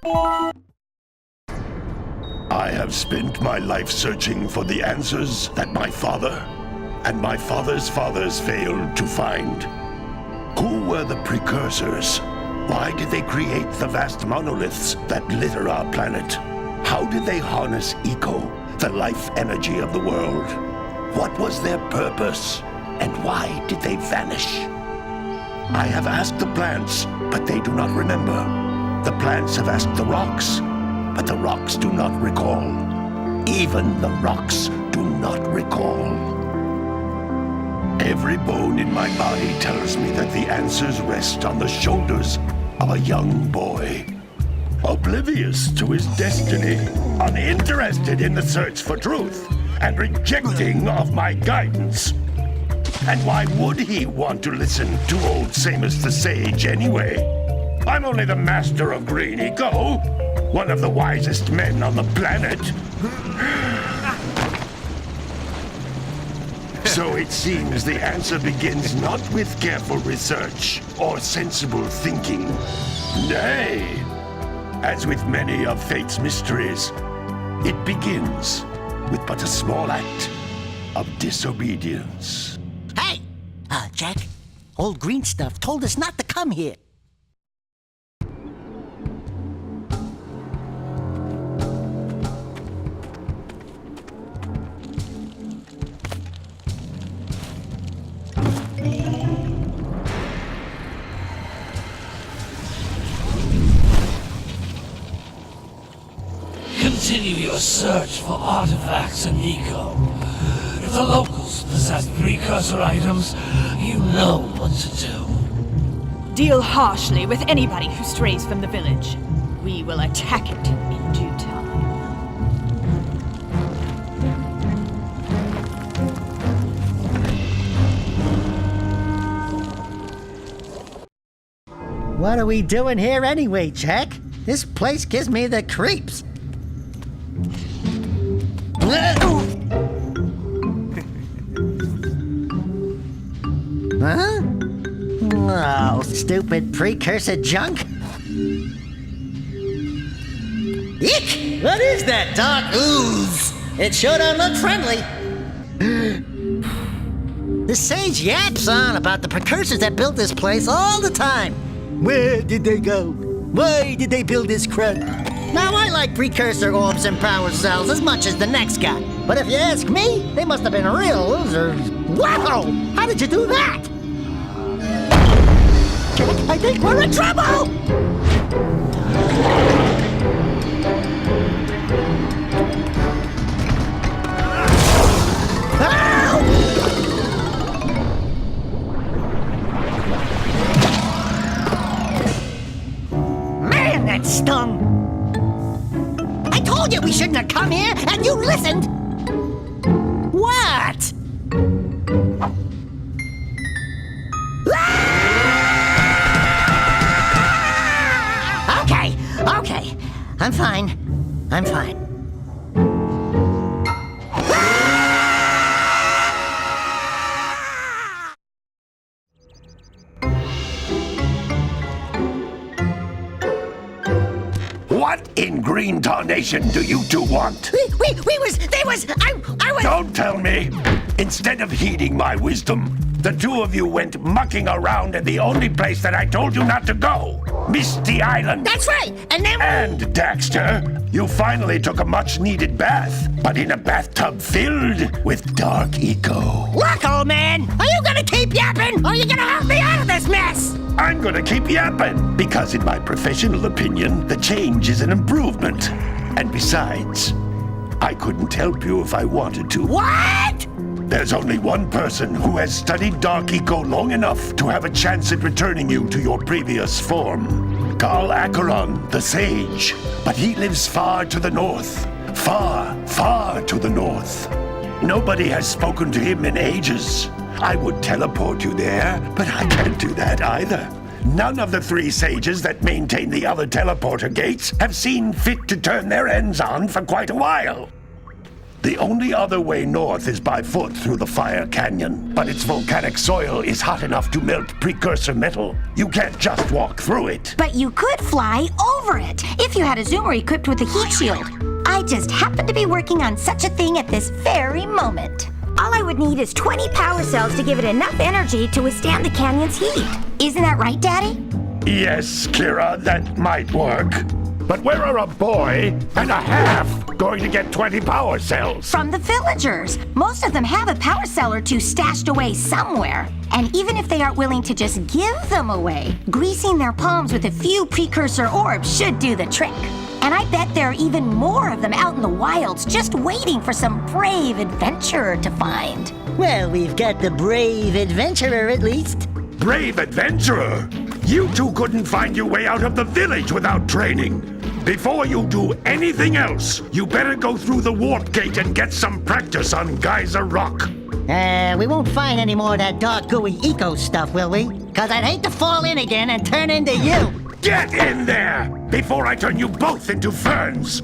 I have spent my life searching for the answers that my father and my father's fathers failed to find. Who were the Precursors? Why did they create the vast monoliths that litter our planet? How did they harness eco, the life energy of the world? What was their purpose? And why did they vanish? I have asked the plants, but they do not remember. The plants have asked the rocks, but the rocks do not recall. Even the rocks do not recall. Every bone in my body tells me that the answers rest on the shoulders of a young boy. Oblivious to his destiny, uninterested in the search for truth, and rejecting of my guidance. And why would he want to listen to old Samus the Sage anyway? I'm only the master of green eco, one of the wisest men on the planet. So it seems the answer begins not with careful research or sensible thinking. Nay, as with many of fate's mysteries, it begins with but a small act of disobedience. Hey! Jack, old green stuff told us not to come here. Continue your search for artifacts and eco. If the locals possess precursor items, you know what to do. Deal harshly with anybody who strays from the village. We will attack it in due time. What are we doing here anyway, Jack? This place gives me the creeps. Huh? Oh, stupid precursor junk. Eek! What is that dark ooze? It sure don't look friendly. The sage yaps on about the precursors that built this place all the time. Where did they go? Why did they build this crap? Now, I like precursor orbs and power cells as much as the next guy. But if you ask me, they must have been real losers. Wow! How did you do that? I think we're in trouble! Man, that stung! I told you we shouldn't have come here, and you listened! What? Okay. I'm fine. What in green tarnation do you two want? I was... Don't tell me! Instead of heeding my wisdom, the two of you went mucking around in the only place that I told you not to go! Misty Island! That's right! And then... And, Daxter, you finally took a much-needed bath, but in a bathtub filled with dark eco. Look, old man! Are you gonna keep yapping, or are you gonna help me out of this mess? I'm gonna keep yapping, because in my professional opinion, the change is an improvement. And besides, I couldn't help you if I wanted to. What? There's only one person who has studied Dark Eco long enough to have a chance at returning you to your previous form. Carl Acheron, the Sage. But he lives far to the north. Far, far to the north. Nobody has spoken to him in ages. I would teleport you there, but I can't do that either. None of the three sages that maintain the other teleporter gates have seen fit to turn their ends on for quite a while. The only other way north is by foot through the Fire Canyon, but its volcanic soil is hot enough to melt precursor metal. You can't just walk through it. But you could fly over it if you had a zoomer equipped with a heat shield. I just happen to be working on such a thing at this very moment. All I would need is 20 power cells to give it enough energy to withstand the canyon's heat. Isn't that right, Daddy? Yes, Kira, that might work. But where are a boy and a half going to get 20 power cells? From the villagers. Most of them have a power cell or two stashed away somewhere. And even if they aren't willing to just give them away, greasing their palms with a few precursor orbs should do the trick. And I bet there are even more of them out in the wilds just waiting for some brave adventurer to find. Well, we've got the brave adventurer at least. Brave adventurer! You two couldn't find your way out of the village without training. Before you do anything else, you better go through the warp gate and get some practice on Geyser Rock. We won't find any more of that dark gooey eco stuff, will we? 'Cause I'd hate to fall in again and turn into you. Get in there before I turn you both into ferns.